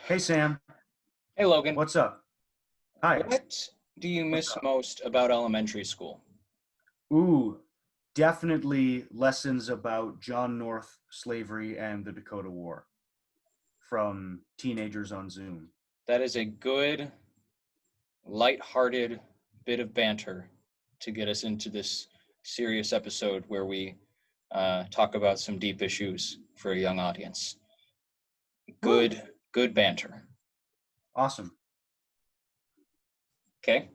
Hey Sam, Hey Logan, what's up? Hi. what do you What's miss up? most about elementary school? Ooh, definitely lessons about John North slavery and the Dakota War from teenagers on Zoom. That is a good, light-hearted bit of banter to get us into this serious episode where we talk about some deep issues for a young audience. Woo! Good banter. Awesome. Okay.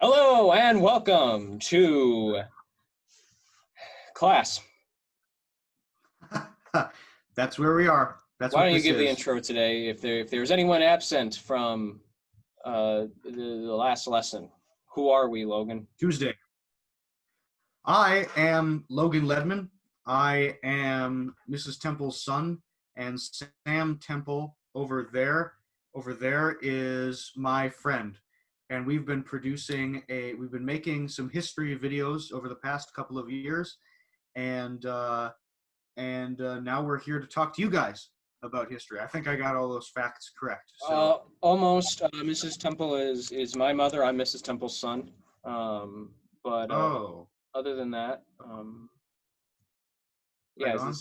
Hello and welcome to class. That's where we are. That's Why what don't you this give the is. intro today? If there's anyone absent from the last lesson, who are we, Logan? Tuesday. I am Logan Ledman. I am Mrs. Temple's son, and Sam Temple over there is my friend. And we've been making some history videos over the past couple of years, and now we're here to talk to you guys about history. I think I got all those facts correct. So, Almost. Mrs. Temple is my mother. I'm Mrs. Temple's son. But oh, other than that, yeah, right is on.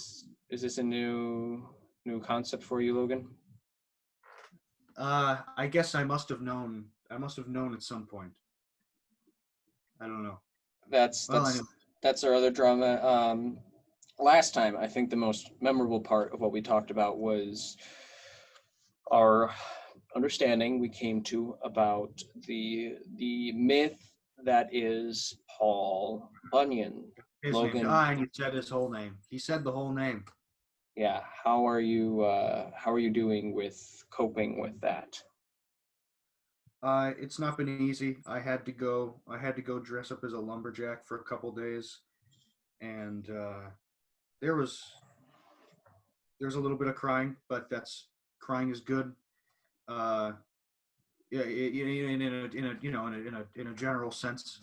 this a new concept for you, Logan? I guess I must have known. I must have known at some point. I don't know. That's Well, that's anyway. that's our other drama. Last time, I think the most memorable part of what we talked about was our understanding we came to about the myth that is Paul Bunyan. His name. Logan, Ah, and he said his whole name. He said the whole name. yeah, how are you doing with coping with that? It's not been easy. I had to go dress up as a lumberjack for a couple days, and there was there's a little bit of crying, but that's crying is good. Uh, yeah, in a general sense.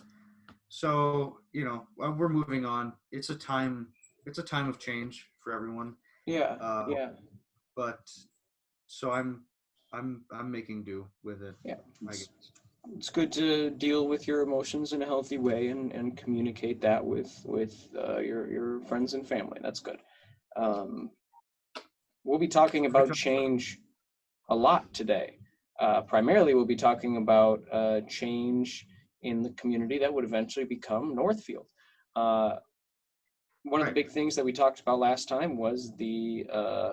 So we're moving on. It's a time of change for everyone. Yeah, Uh, yeah, but so I'm making do with it, yeah. I It's guess. it's good to deal with your emotions in a healthy way and communicate that with your friends and family. That's good. Um, we'll be talking I about tell- change a lot today. Primarily, we'll be talking about change in the community that would eventually become Northfield. Uh, One of the right. big things that we talked about last time was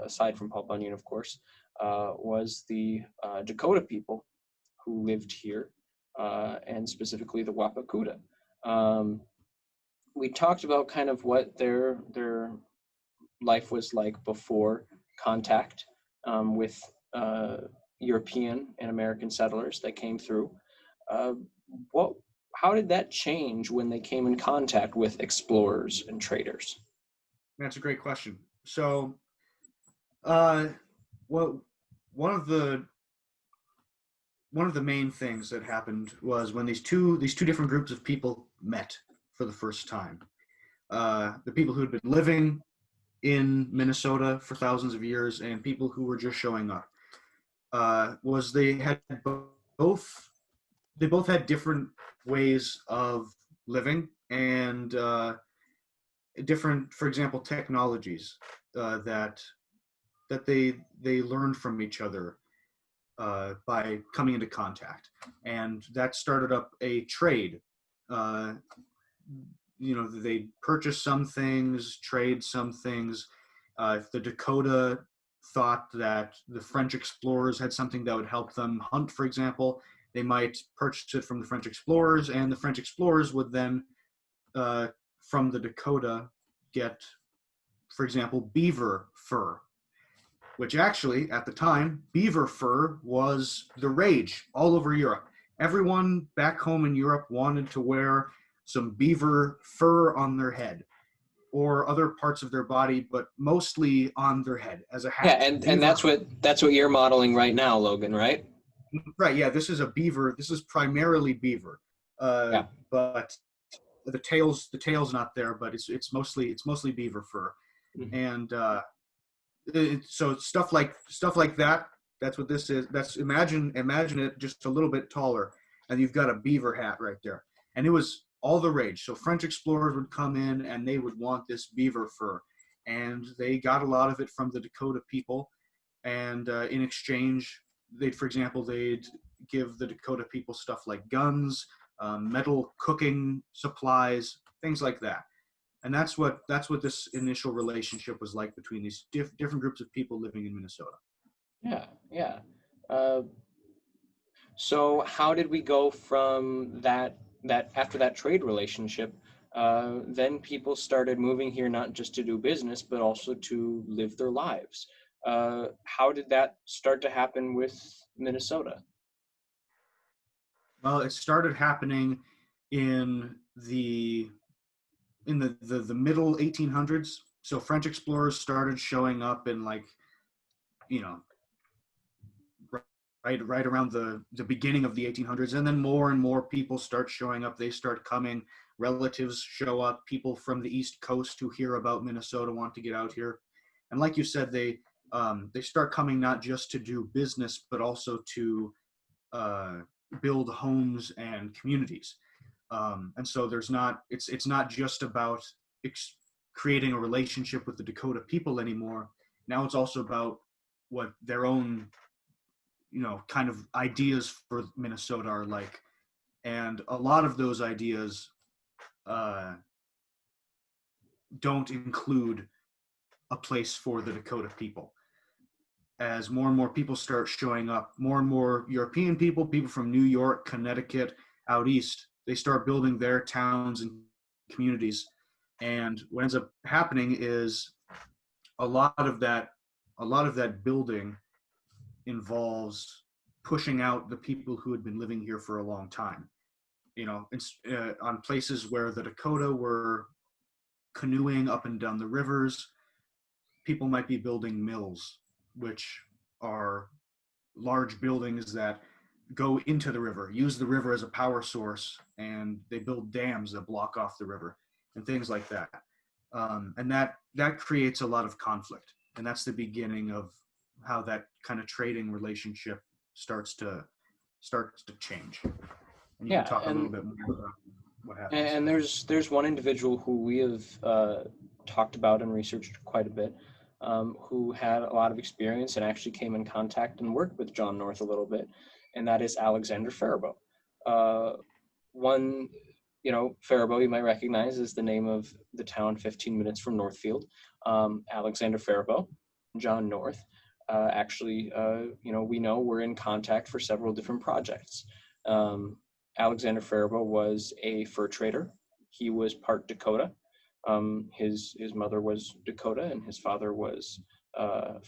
aside from Paul Bunyan, of course, was the Dakota people who lived here, and specifically the Wapakuta. Um, we talked about kind of what their life was like before contact with uh, European and American settlers that came through. Uh, what? How did that change when they came in contact with explorers and traders? That's a great question. So, uh, well, one of the one of the main things that happened was when these two different groups of people met for the first time. The people who had been living in Minnesota for thousands of years and people who were just showing up. Was they had both they both had different ways of living and different, for example, technologies that they learned from each other by coming into contact, and that started up a trade. Uh, they purchase some things, trade some things. If the Dakota thought that the French explorers had something that would help them hunt, for example, they might purchase it from the French explorers, and the French explorers would then, from the Dakota, get, for example, beaver fur. which actually, at the time, beaver fur was the rage all over Europe. Everyone back home in Europe wanted to wear some beaver fur on their head or other parts of their body, but mostly on their head as a Yeah, hat. and Beaver, that's what you're modeling right now, Logan, right? right? Yeah, this is a beaver. This is primarily beaver, Yeah. but the tail's not there, but it's mostly beaver fur, Mhm. and so stuff like that. That's what this is. That's imagine it just a little bit taller, and you've got a beaver hat right there, and it was all the rage. So French explorers would come in and they would want this beaver fur, and they got a lot of it from the Dakota people, and in exchange, for example, they'd give the Dakota people stuff like guns, metal cooking supplies, things like that. And that's what this initial relationship was like between these different groups of people living in Minnesota. Yeah, yeah. Uh, so how did we go from that after that trade relationship? Then people started moving here not just to do business, but also to live their lives. How did that start to happen with Minnesota? Well, it started happening in the middle 1800s. So French explorers started showing up in, like, you know, right around the beginning of the 1800s, and then more and more people start showing up. They start coming. Relatives show up. People from the East Coast who hear about Minnesota want to get out here, and like you said, they start coming not just to do business, but also to uh, build homes and communities. And so it's not just about creating a relationship with the Dakota people anymore. Now it's also about what their own, kind of ideas for Minnesota are like. And a lot of those ideas uh, don't include a place for the Dakota people. As more and more people start showing up, more and more European people from New York, Connecticut, out east, they start building their towns and communities. And what ends up happening is a lot of that, a lot of that building involves pushing out the people who had been living here for a long time. It's on places where the Dakota were canoeing up and down the rivers. People might be building mills, which are large buildings that go into the river, use the river as a power source, and they build dams that block off the river and things like that. And that creates a lot of conflict, and that's the beginning of how that kind of trading relationship starts to change. And you can Yeah, talk a little bit more about what happens. and there's one individual who we have talked about and researched quite a bit, who had a lot of experience and actually came in contact and worked with John North a little bit, and that is Alexander Faribault. One, Faribault you might recognize is the name of the town 15 minutes from Northfield. Alexander Faribault, John North, actually, we know we're in contact for several different projects. Alexander Faribault was a fur trader. He was part Dakota. His mother was Dakota, and his father was a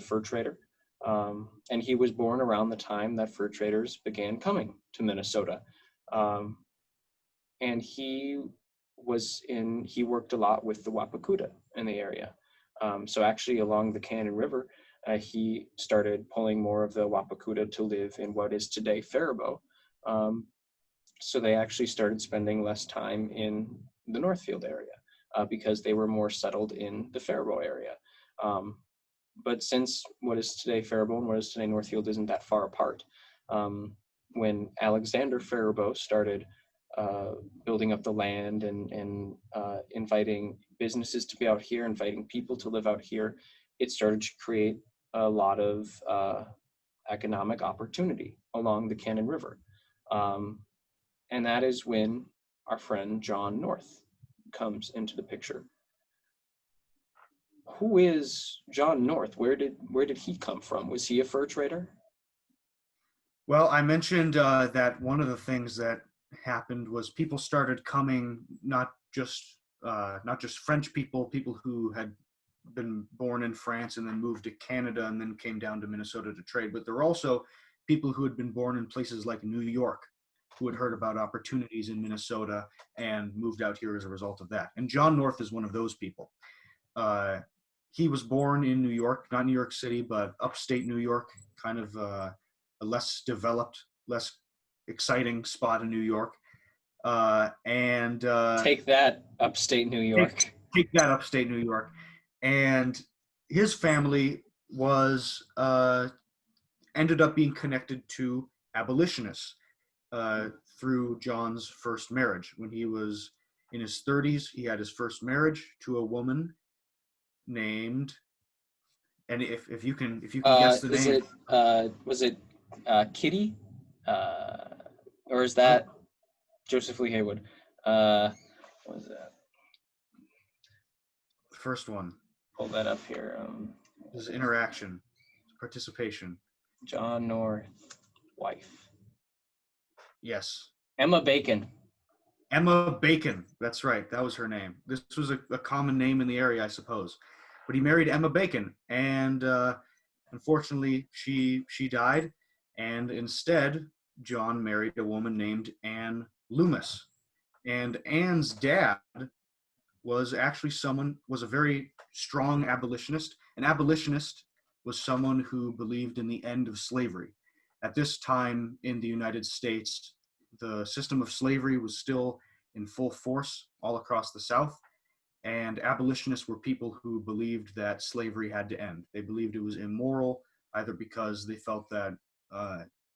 fur trader. And he was born around the time that fur traders began coming to Minnesota. Um, and he worked a lot with the Wapakuta in the area. So actually, along the Cannon River, he started pulling more of the Wapakuta to live in what is today Faribault. So they actually started spending less time in the Northfield area because they were more settled in the Faribault area. But since what is today Faribault and what is today Northfield isn't that far apart, when Alexander Faribault started building up the land and inviting businesses to be out here, inviting people to live out here, it started to create a lot of economic opportunity along the Cannon River. And that is when our friend John North comes into the picture. Who is John North? Where did he come from? Was he a fur trader? Well, I mentioned that one of the things that happened was people started coming, not just French people who had been born in France and then moved to Canada and then came down to Minnesota to trade. But there were also people who had been born in places like New York who had heard about opportunities in Minnesota and moved out here as a result of that. And John North is one of those people. He was born in New York, not New York City, but upstate New York, kind of a less developed, less exciting spot in New York. Take that, upstate New York. Take that, upstate New York. And his family was ended up being connected to abolitionists through John's first marriage. When he was in his 30s, he had his first marriage to a woman named, and if you can guess the name. Was it Kitty? Or is that Joseph Lee Haywood? What was that? The first one. Pull that up here. This is interaction, participation. John North, wife. Yes. Emma Bacon. Emma Bacon. That's right. That was her name. This was a common name in the area, I suppose. But he married Emma Bacon, and unfortunately, she died. And instead, John married a woman named Anne Loomis. And Anne's dad was actually was a very strong abolitionist. An abolitionist was someone who believed in the end of slavery. At this time in the United States, the system of slavery was still in full force all across the South, and abolitionists were people who believed that slavery had to end. They believed it was immoral, either because they felt that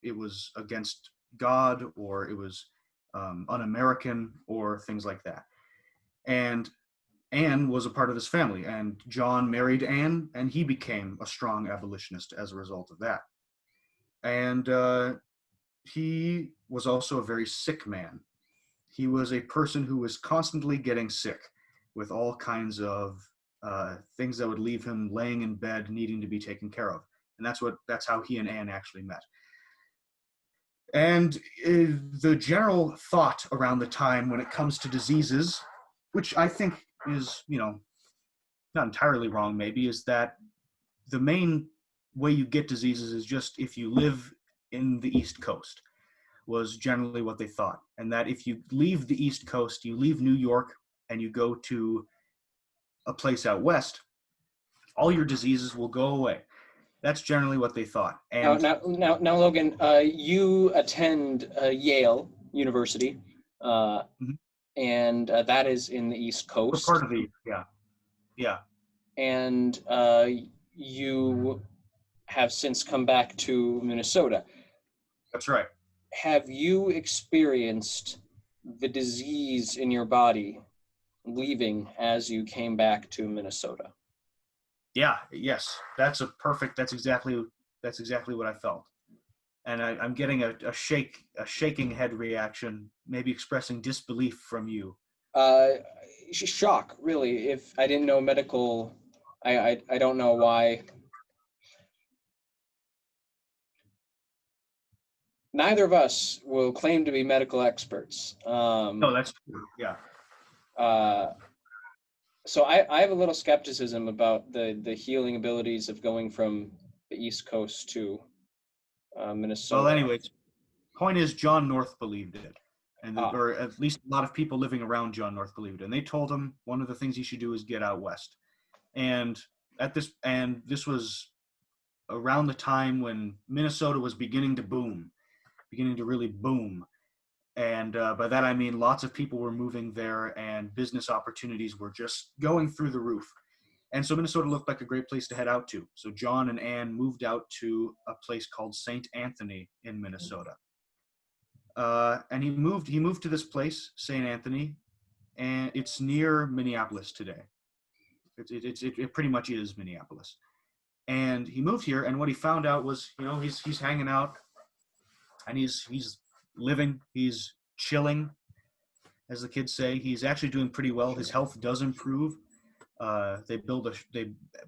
it was against God, or it was un-American, or things like that. And Anne was a part of this family, and John married Anne, and he became a strong abolitionist as a result of that. And he was also a very sick man. He was a person who was constantly getting sick with all kinds of things that would leave him laying in bed needing to be taken care of. And that's how he and Anne actually met. And the general thought around the time when it comes to diseases, which I think is, not entirely wrong maybe, is that the main way you get diseases is just if you live in the East Coast, was generally what they thought. And that if you leave the East Coast, you leave New York and you go to a place out west, all your diseases will go away. That's generally what they thought. And now, Logan, you attend Yale University, and that is in the East Coast. Part of the yeah. And you have since come back to Minnesota. That's right. Have you experienced the disease in your body leaving as you came back to Minnesota? Yes. That's exactly what I felt. And I'm getting a shaking head reaction, maybe expressing disbelief from you. Shock, really. If I didn't know medical, I don't know why. Neither of us will claim to be medical experts. No, that's true. Yeah. So I have a little skepticism about the healing abilities of going from the East Coast to Minnesota. Well, anyways, point is John North believed it, or at least a lot of people living around John North believed it, and they told him one of the things he should do is get out west. And this was around the time when Minnesota was beginning to really boom. And by that I mean lots of people were moving there, and business opportunities were just going through the roof. And so Minnesota looked like a great place to head out to. So John and Anne moved out to a place called St. Anthony in Minnesota. And he moved to this place, St. Anthony, and it's near Minneapolis today. It pretty much is Minneapolis. And he moved here, and what he found out was, he's hanging out, and he's living, he's chilling, as the kids say. He's actually doing pretty well. His health does improve. They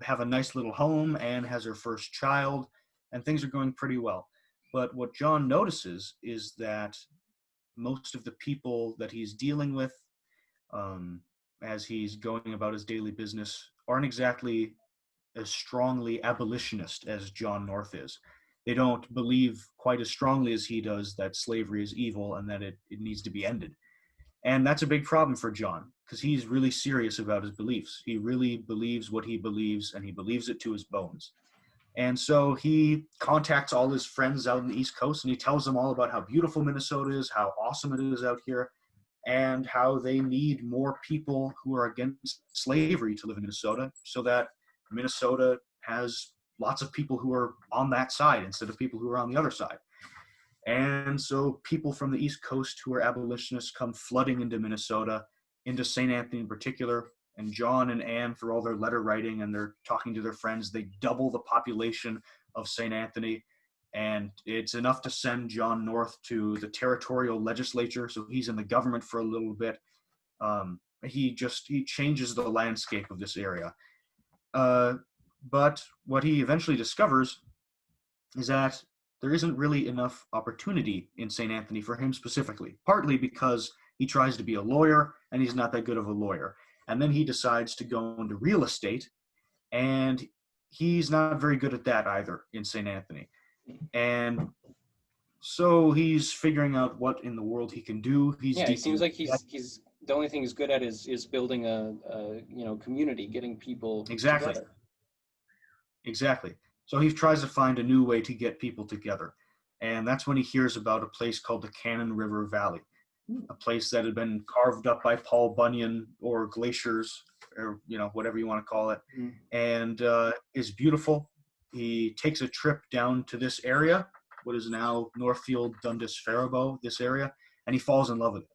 have a nice little home. Anne has her first child, and things are going pretty well. But what John notices is that most of the people that he's dealing with, as he's going about his daily business, aren't exactly as strongly abolitionist as John North is. They don't believe quite as strongly as he does that slavery is evil and that it needs to be ended. And that's a big problem for John because he's really serious about his beliefs. He really believes what he believes and he believes it to his bones. And so he contacts all his friends out on the East Coast and he tells them all about how beautiful Minnesota is, how awesome it is out here, and how they need more people who are against slavery to live in Minnesota so that Minnesota has lots of people who are on that side instead of people who are on the other side. And so people from the East Coast who are abolitionists come flooding into Minnesota, into St. Anthony in particular. And John and Anne, through all their letter writing and they're talking to their friends, they double the population of St. Anthony. And it's enough to send John North to the territorial legislature. So he's in the government for a little bit. He changes the landscape of this area. But what he eventually discovers is that there isn't really enough opportunity in St. Anthony for him specifically, partly because he tries to be a lawyer and he's not that good of a lawyer. And then he decides to go into real estate, and he's not very good at that either in St. Anthony. And so he's figuring out what in the world he can do. It seems like he's the only thing he's good at is building a community, getting people together. Exactly. So he tries to find a new way to get people together. And that's when he hears about a place called the Cannon River Valley, a place that had been carved up by Paul Bunyan or glaciers, or whatever you want to call it, and is beautiful. He takes a trip down to this area, what is now Northfield, Dundas, Faribault, this area, and he falls in love with it.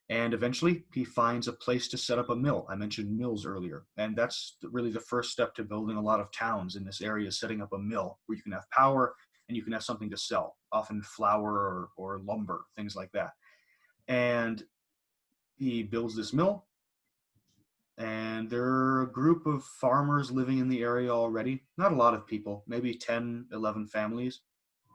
And eventually he finds a place to set up a mill. I mentioned mills earlier, and that's really the first step to building a lot of towns in this area, setting up a mill where you can have power and you can have something to sell, often flour or lumber, things like that. And he builds this mill, and there are a group of farmers living in the area already, not a lot of people, maybe 10, 11 families,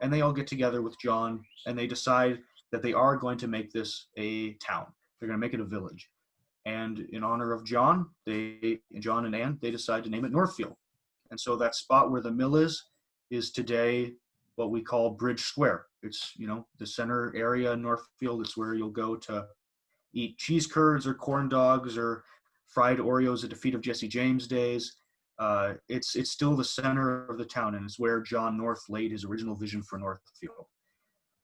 and they all get together with John and they decide that they are going to make this a town. They're going to make it a village. And in honor of John and Anne, they decide to name it Northfield. And so that spot where the mill is today what we call Bridge Square. It's, the center area in Northfield. It's where you'll go to eat cheese curds or corn dogs or fried Oreos at the Feet of Jesse James days. It's still the center of the town, and it's where John North laid his original vision for Northfield.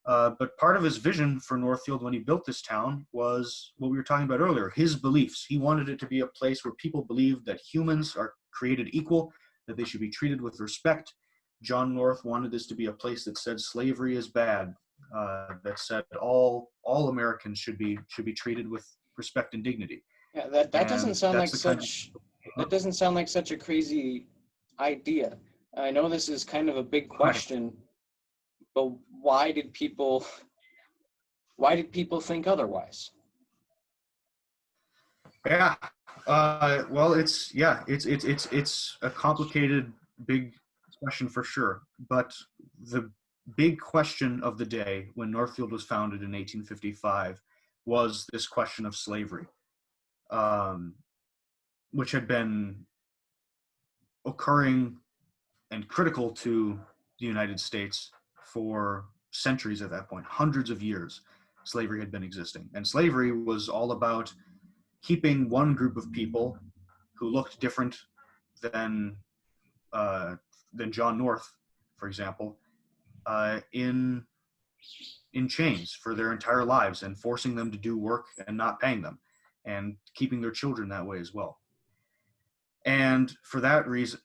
But part of his vision for Northfield when he built this town was what we were talking about earlier, his beliefs. He wanted it to be a place where people believed that humans are created equal, that they should be treated with respect. John North wanted this to be a place that said slavery is bad, that said all Americans should be treated with respect and dignity. Yeah, that doesn't sound like such a crazy idea. I know this is kind of a big question, but why did people think otherwise? Yeah. Well, it's a complicated, big question for sure. But the big question of the day when Northfield was founded in 1855 was this question of slavery, which had been occurring and critical to the United States for centuries at that point. Hundreds of years, slavery had been existing. And slavery was all about keeping one group of people who looked different than John North, for example, in chains for their entire lives and forcing them to do work and not paying them and keeping their children that way as well. And for that reason,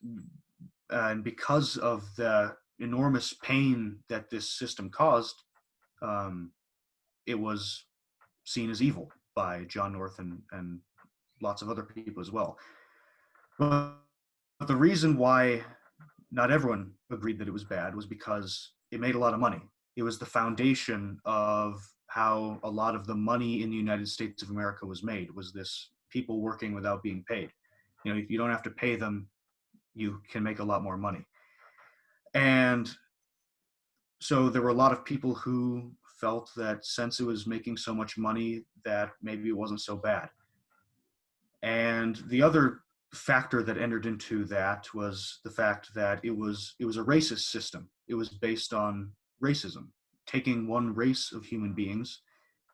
and because of the enormous pain that this system caused, it was seen as evil by John North and lots of other people as well. But the reason why not everyone agreed that it was bad was because it made a lot of money. It was the foundation of how a lot of the money in the United States of America was made, was this people working without being paid. If you don't have to pay them, you can make a lot more money. And so there were a lot of people who felt that since it was making so much money that maybe it wasn't so bad. And the other factor that entered into that was the fact that it was a racist system. It was based on racism, taking one race of human beings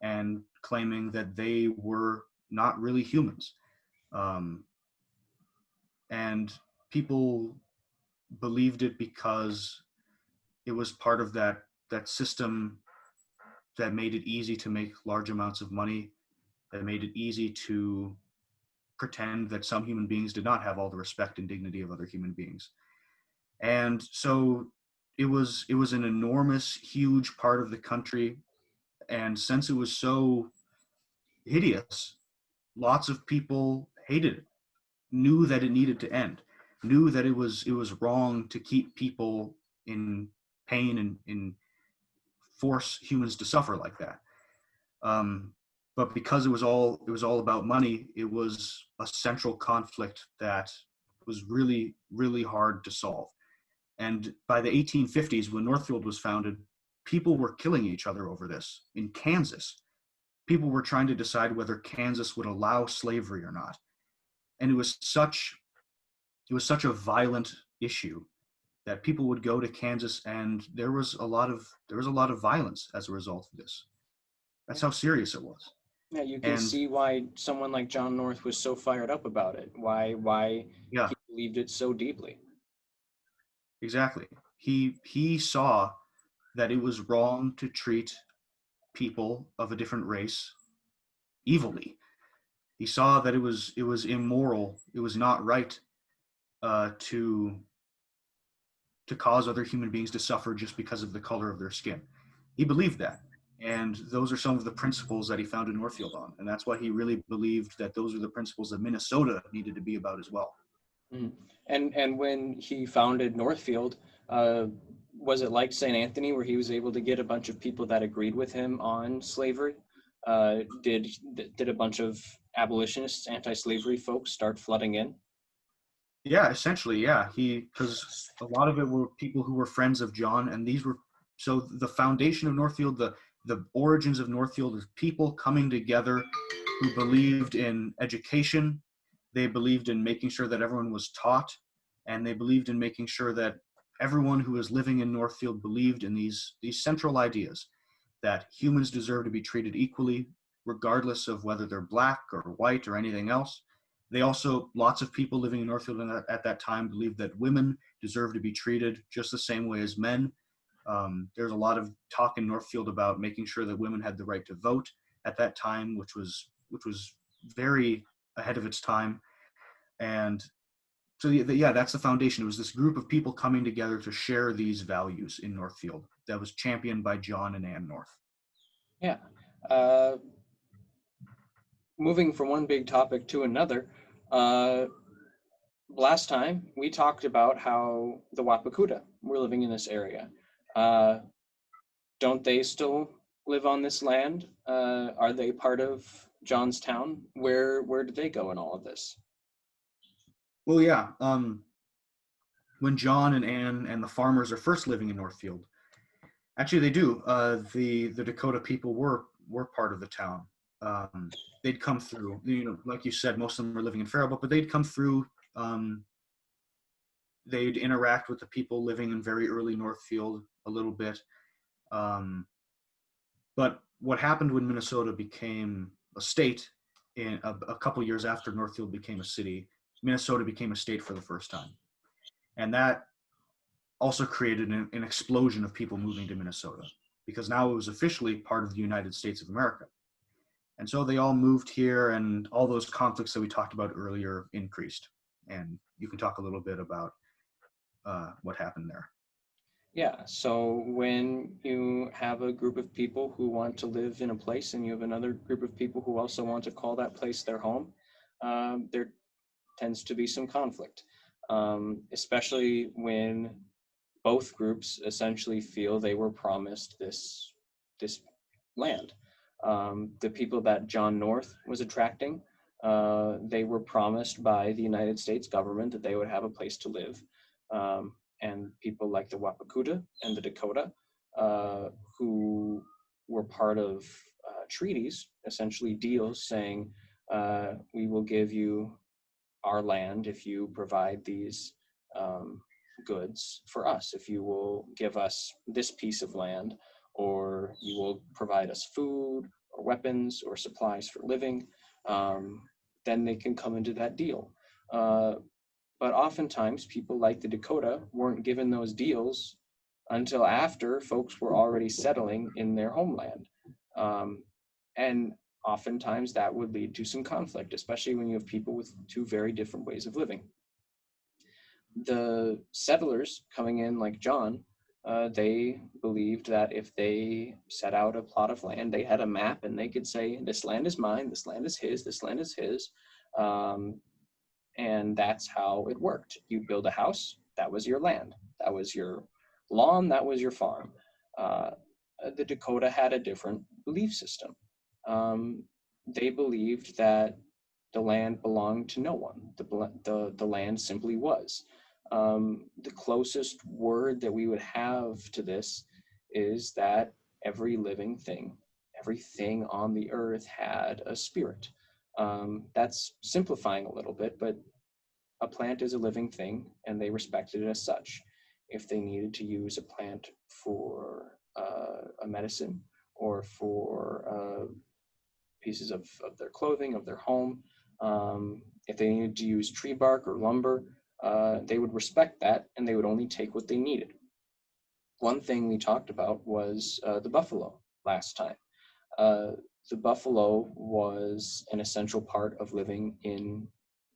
and claiming that they were not really humans. Um, and people believed it because it was part of that system that made it easy to make large amounts of money, that made it easy to pretend that some human beings did not have all the respect and dignity of other human beings. And so it was an enormous, huge part of the country. And since it was so hideous, lots of people hated it, knew that it needed to end, knew that it was wrong to keep people in pain and force humans to suffer like that. Um, but because it was all about money, it was a central conflict that was really really hard to solve. And by the 1850s, when Northfield was founded, people were killing each other over this in Kansas. People were trying to decide whether Kansas would allow slavery or not, and it was such a violent issue that people would go to Kansas, and there was a lot of violence as a result of this. That's how serious it was. Yeah, you can And see why someone like John North was so fired up about it. Why yeah, he believed it so deeply. exactly. He saw that it was wrong to treat people of a different race evilly. He saw that it was immoral. It was not right to cause other human beings to suffer just because of the color of their skin. He believed that, and those are some of the principles that he founded Northfield on, and that's why he really believed that those are the principles that Minnesota needed to be about as well. Mhm. And when he founded Northfield, uh, was it like St. Anthony, where he was able to get a bunch of people that agreed with him on slavery? Did a bunch of abolitionists, anti-slavery folks start flooding in? Yeah, essentially, yeah. Because a lot of it were people who were friends of John, and these were so the foundation of Northfield, the origins of Northfield is people coming together who believed in education, they believed in making sure that everyone was taught, and they believed in making sure that everyone who was living in Northfield believed in these central ideas that humans deserve to be treated equally, regardless of whether they're black or white or anything else. They also, lots of people living in Northfield at that time believed that women deserve to be treated just the same way as men. There's a lot of talk in Northfield about making sure that women had the right to vote at that time, which was very ahead of its time. And so yeah, that's the foundation. It was this group of people coming together to share these values in Northfield that was championed by John and Ann North. Yeah. Uh, Moving from one big topic to another, uh, last time we talked about how the Wapakuta were living in this area. Uh, don't they still live on this land? Are they part of Johnstown? Where did they go in all of this? Well, yeah. When John and Ann and the farmers are first living in Northfield, actually they do. The Dakota people were part of the town. They'd come through. Like you said, most of them were living in Faribault, but they'd come through. Um, they'd interact with the people living in very early Northfield a little bit. Um, but what happened when Minnesota became a state in a couple years after Northfield became a city, Minnesota became a state for the first time. And that also created an explosion of people moving to Minnesota because now it was officially part of the United States of America. And so they all moved here, and all those conflicts that we talked about earlier increased. And you can talk a little bit about what happened there. Yeah, so when you have a group of people who want to live in a place and you have another group of people who also want to call that place their home, there tends to be some conflict, especially when both groups essentially feel they were promised this land. The people that John North was attracting, they were promised by the United States government that they would have a place to live. And people like the Wapakuta and the Dakota, who were part of treaties, essentially deals saying, we will give you our land if you provide these goods for us, if you will give us this piece of land, or you will provide us food or weapons or supplies for living, then they can come into that deal. But oftentimes people like the Dakota weren't given those deals until after folks were already settling in their homeland. And oftentimes that would lead to some conflict, especially when you have people with two very different ways of living. The settlers coming in, like John, they believed that if they set out a plot of land, they had a map and they could say, this land is mine, this land is his, this land is his. And that's how it worked. You build a house, that was your land. That was your lawn, that was your farm. The Dakota had a different belief system. They believed that the land belonged to no one. The land simply was. The closest word that we would have to this is that every living thing, everything on the earth had a spirit. That's simplifying a little bit, but a plant is a living thing and they respected it as such. If they needed to use a plant for a medicine or for pieces of their clothing, of their home, if they needed to use tree bark or lumber, they would respect that and they would only take what they needed. One thing we talked about was the buffalo last time. The buffalo was an essential part of living in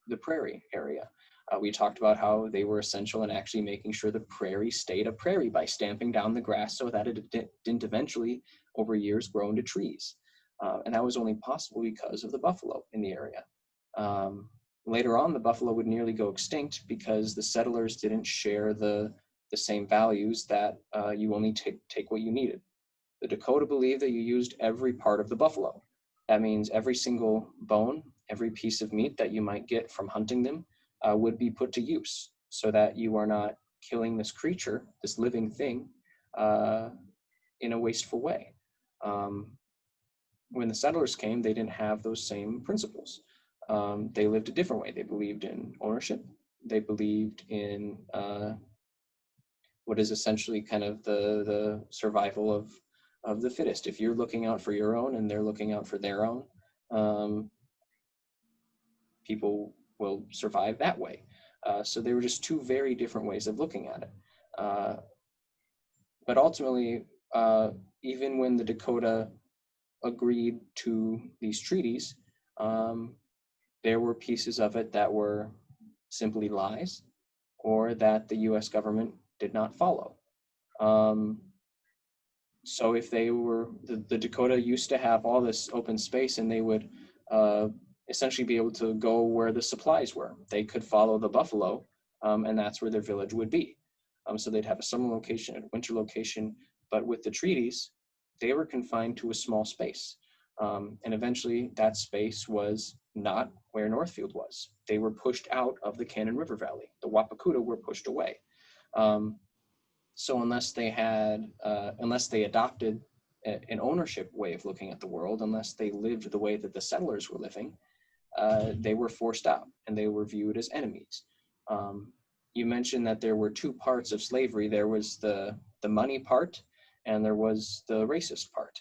the prairie area. We talked about how they were essential in actually making sure the prairie stayed a prairie by stamping down the grass so that it didn't eventually, over years, grow into trees. And that was only possible because of the buffalo in the area. Later on, the buffalo would nearly go extinct because the settlers didn't share the same values that you only take what you needed. The Dakota believed that you used every part of the buffalo. That means every single bone, every piece of meat that you might get from hunting them would be put to use so that you are not killing this creature, this living thing, in a wasteful way. When the settlers came, they didn't have those same principles. They lived a different way. They believed in ownership. They believed in what is essentially kind of the survival of the fittest. If you're looking out for your own and they're looking out for their own, people will survive that way. So they were just two very different ways of looking at it. But ultimately, even when the Dakota agreed to these treaties, there were pieces of it that were simply lies or that the US government did not follow. So if they were, the Dakota used to have all this open space and they would essentially be able to go where the supplies were. They could follow the buffalo and that's where their village would be. So they'd have a summer location and a winter location, but with the treaties, they were confined to a small space. And eventually that space was not where Northfield was. They were pushed out of the Cannon River Valley. The Wapakutta were pushed away. So unless they adopted an ownership way of looking at the world, unless they lived the way that the settlers were living, they were forced out and they were viewed as enemies. You mentioned that there were two parts of slavery. There was the money part and there was the racist part.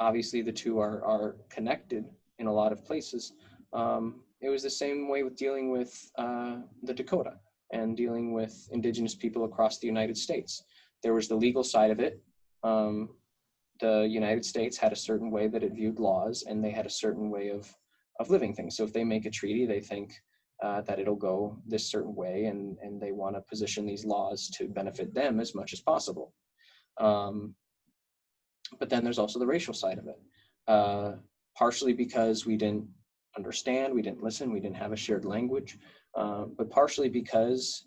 Obviously the two are connected in a lot of places. It was the same way with dealing with the Dakota and dealing with indigenous people across the United States. There was the legal side of it. The United States had a certain way that it viewed laws and they had a certain way of living things. So if they make a treaty, they think that it'll go this certain way and they want to position these laws to benefit them as much as possible. But then there's also the racial side of it, partially because we didn't understand, we didn't listen, we didn't have a shared language, but partially because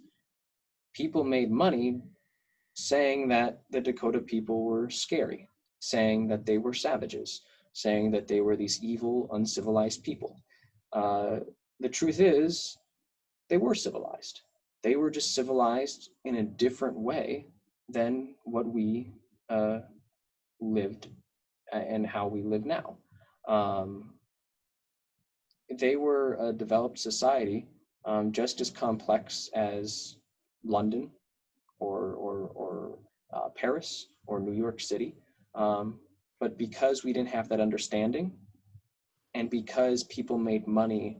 people made money saying that the Dakota people were scary, saying that they were savages, saying that they were these evil, uncivilized people. The truth is, they were civilized. They were just civilized in a different way than what we lived and how we live now. they were a developed society, just as complex as London or Paris or New York City. Um, but because we didn't have that understanding, and because people made money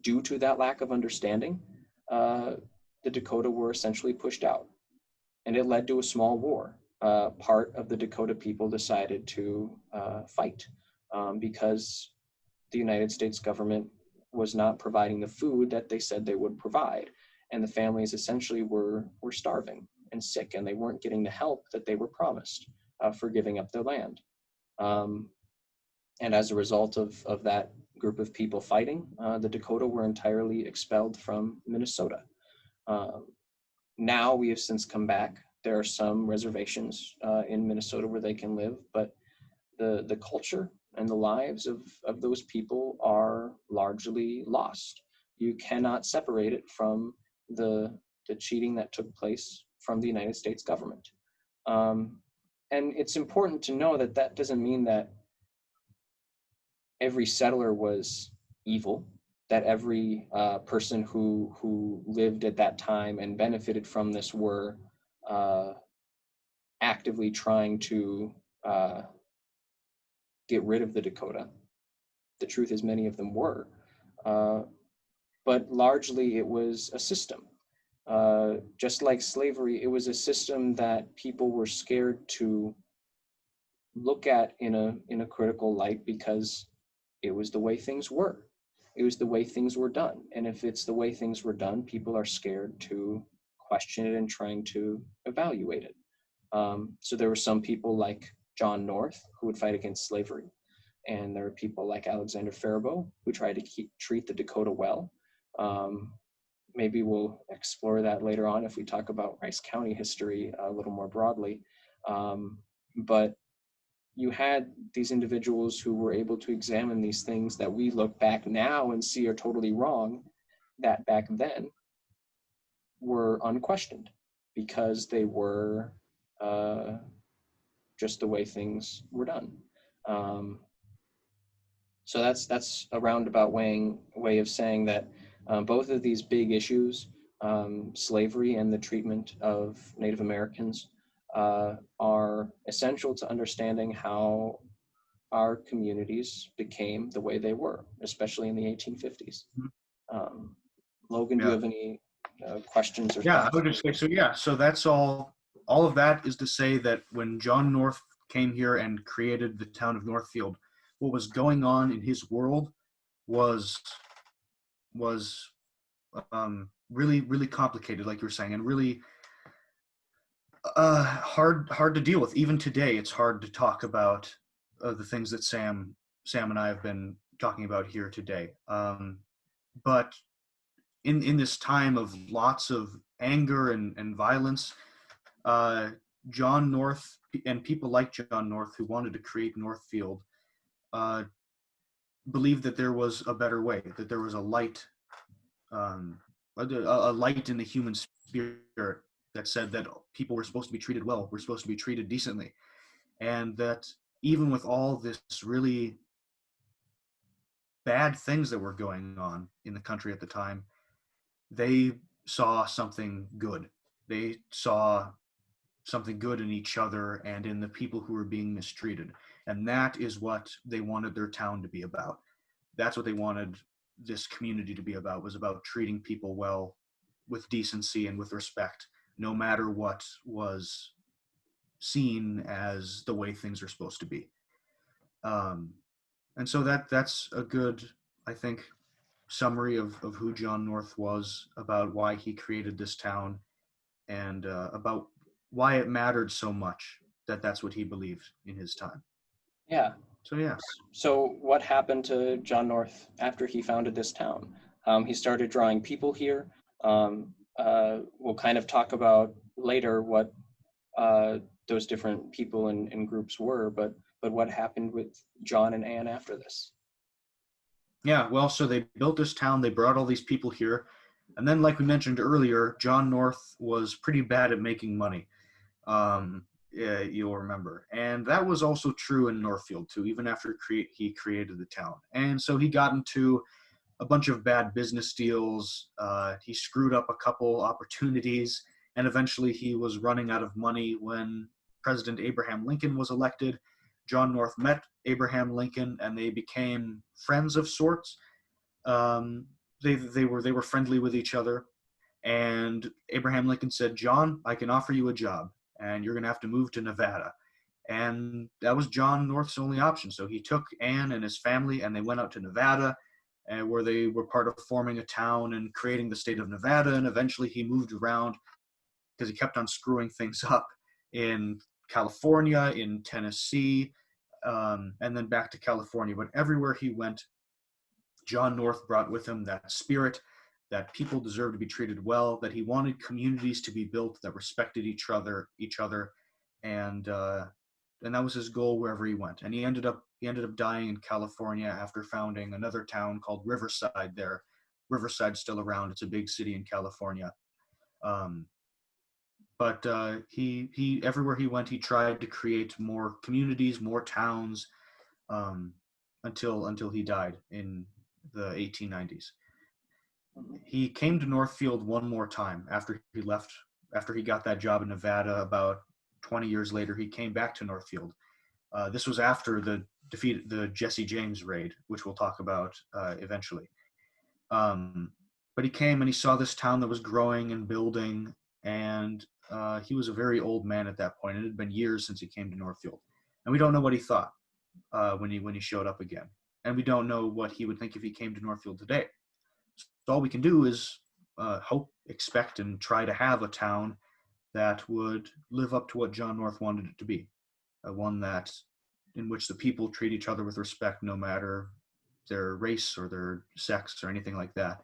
due to that lack of understanding, uh, the Dakota were essentially pushed out, and it led to a small war. Part of the Dakota people decided to fight because the United States government was not providing the food that they said they would provide, and the families essentially were starving and sick, and they weren't getting the help that they were promised for giving up their land. Um, and as a result of that group of people fighting, the Dakota were entirely expelled from Minnesota. Um, Now we have since come back. There are some reservations in Minnesota where they can live, but the culture and the lives of those people are largely lost. You cannot separate it from the cheating that took place from the United States government. Um, and it's important to know that that doesn't mean that every settler was evil, that every person who lived at that time and benefited from this were uh, actively trying to uh, get rid of the Dakota. The truth is, many of them were, uh, but largely it was a system. Just like slavery, it was a system that people were scared to look at in a critical light because it was the way things were. It was the way things were done. And if it's the way things were done, people are scared to question it and trying to evaluate it. So there were some people like John North who would fight against slavery. And there are people like Alexander Faribault who tried to treat the Dakota well. Um, Maybe we'll explore that later on if we talk about Rice County history a little more broadly. But you had these individuals who were able to examine these things that we look back now and see are totally wrong, that back then were unquestioned because they were uh, just the way things were done. Um, so that's a roundabout way of saying that both of these big issues, slavery and the treatment of Native Americans, are essential to understanding how our communities became the way they were, especially in the 1850s. Um, Logan, do you Yeah. have any questions or Yeah, I thoughts? would just say so. Yeah, so that's all. All of that is to say that when John North came here and created the town of Northfield, what was going on in his world was was really really complicated, like you were saying, and really hard to deal with. Even today, it's hard to talk about the things that Sam and I have been talking about here today. But in this time of lots of anger and violence, uh, John North and people like John North who wanted to create Northfield uh, believed that there was a better way, that there was um, a light in the human spirit that said that people were supposed to be treated well, were supposed to be treated decently, and that even with all this really bad things that were going on in the country at the time, they saw something good. They saw something good in each other and in the people who were being mistreated. And that is what they wanted their town to be about. That's what they wanted this community to be about, was about treating people well, with decency and with respect, no matter what was seen as the way things are supposed to be. Um, and so that's a good, I think, summary of who John North was, about why he created this town, and about why it mattered so much that that's what he believed in his time. Yeah. So yeah, So what happened to John North after he founded this town? He started drawing people here. We'll kind of talk about later what uh, those different people and groups were, but what happened with John and Anne after this? yeah. Well, so they built this town. They brought all these people here, and then, like we mentioned earlier, John North was pretty bad at making money. Um, you'll remember. And that was also true in Northfield too, even after he created the town. And so he got into a bunch of bad business deals. He screwed up a couple opportunities, and eventually he was running out of money when President Abraham Lincoln was elected. John North met Abraham Lincoln, and they became friends of sorts. Um, they were friendly with each other, and Abraham Lincoln said, "John, I can offer you a job, and you're going to have to move to Nevada." And that was John North's only option. So he took Anne and his family, and they went out to Nevada, where they were part of forming a town and creating the state of Nevada. And eventually he moved around because he kept on screwing things up in California, in Tennessee, and then back to California. But everywhere he went, John North brought with him that spirit that people deserve to be treated well, that he wanted communities to be built that respected each other, and that was his goal wherever he went. And he ended up dying in California after founding another town called Riverside. There, Riverside's still around. It's a big city in California. Um, but he everywhere he went, he tried to create more communities, more towns, um, until he died in the 1890s. He came to Northfield one more time after he left, after he got that job in Nevada. About 20 years later, he came back to Northfield. This was after the Jesse James raid, which we'll talk about eventually. But he came and he saw this town that was growing and building, and he was a very old man at that point. It had been years since he came to Northfield, and we don't know what he thought when he showed up again, and we don't know what he would think if he came to Northfield today. So all we can do is hope, expect, and try to have a town that would live up to what John North wanted it to be, one that in which the people treat each other with respect, no matter their race or their sex or anything like that,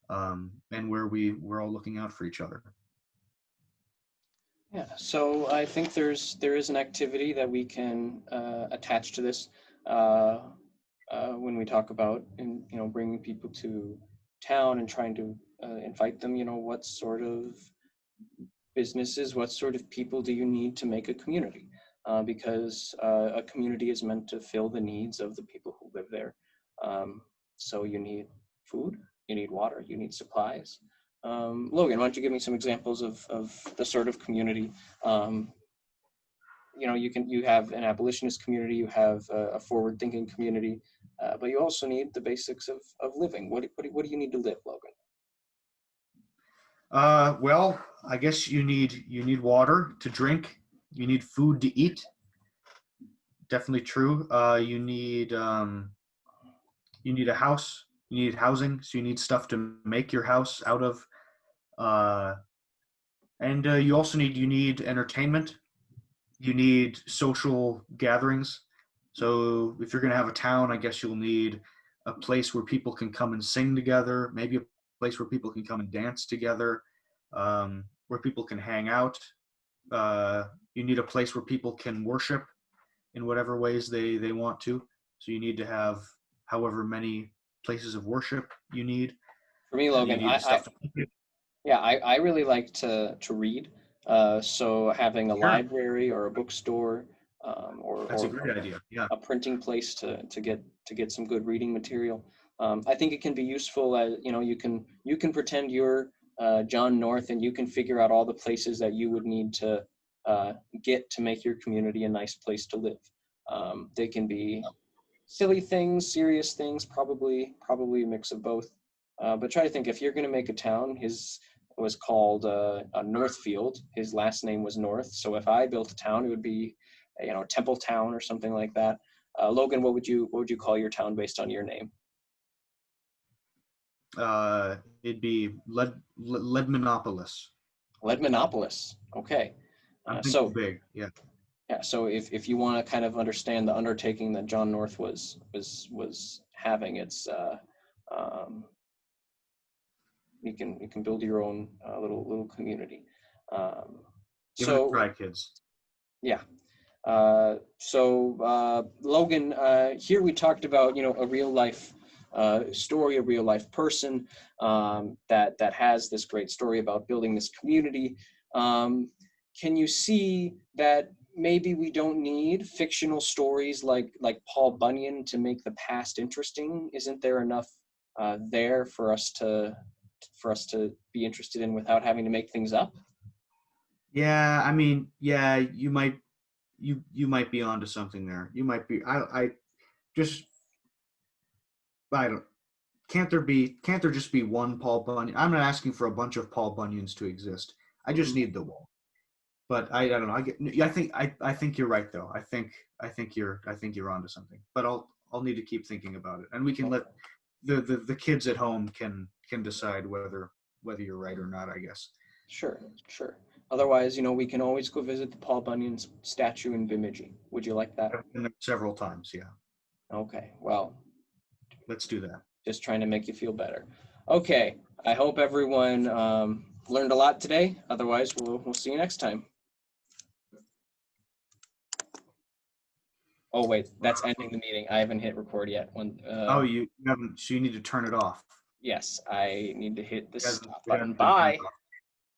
and where we're all looking out for each other. Yeah, so I think there is an activity that we can attach to this when we talk about bringing people to town and trying to invite them. What sort of businesses, what sort of people do you need to make a community? Because a community is meant to fill the needs of the people who live there. So you need food, you need water, you need supplies. Logan, why don't you give me some examples of the sort of community? You have an abolitionist community, you have a forward-thinking community, but you also need the basics of living. What do you need to live, Logan? Well, I guess you need water to drink. You need food to eat. Definitely true. You need a house. You need housing. So you need stuff to make your house out of. Uh, and you need entertainment. You need social gatherings. So if you're going to have a town, I guess you'll need a place where people can come and sing together, maybe a place where people can come and dance together, where people can hang out. You need a place where people can worship in whatever ways they want to. So you need to have however many places of worship you need. For me, You Logan, need the stuff to keep it. I really like to read. So having a Sure, library or a bookstore, that's a or great idea. Yeah. a printing place to get some good reading material. I think it can be useful. As you can pretend you're John North, and you can figure out all the places that you would need to get to make your community a nice place to live. They can be silly things, serious things, probably a mix of both. But try to think, if you're going to make a town, his was called Northfield. His last name was North. So if I built a town, it would be Temple Town or something like that. Logan, what would you call your town based on your name? It'd be Ledmanopolis. Ledmanopolis. Okay. I'm thinking So big. Yeah. yeah, so if you want to kind of understand the undertaking that John North was having, it's um, you can build your own little community. Um, Give it a so try, kids. yeah. Logan, here we talked about a real life story, a real life person that has this great story about building this community. can you see that maybe we don't need fictional stories like Paul Bunyan to make the past interesting? Isn't there enough there for us to be interested in without having to make things up? Yeah, I mean, yeah, you might be onto something there. You might be. I just I don't. Can't there just be one Paul Bunyan? I'm not asking for a bunch of Paul Bunyans to exist. I just Mhm. need the one. But I don't know. I think you're right though. I think you're onto something. But I'll need to keep thinking about it, and we can let the kids at home can decide whether you're right or not. I guess. Sure, sure. Otherwise, we can always go visit the Paul Bunyan statue in Bemidji. Would you like that? I've been there several times. Yeah. Okay, well, Let's do that. just trying to make you feel better. Okay, I hope everyone learned a lot today. Otherwise, we'll see you next time. Oh wait, that's ending the meeting. I haven't hit record yet. Oh, you haven't. So you need to turn it off. Yes, I need to hit the It hasn't stop it button. hasn't been turned Bye. off.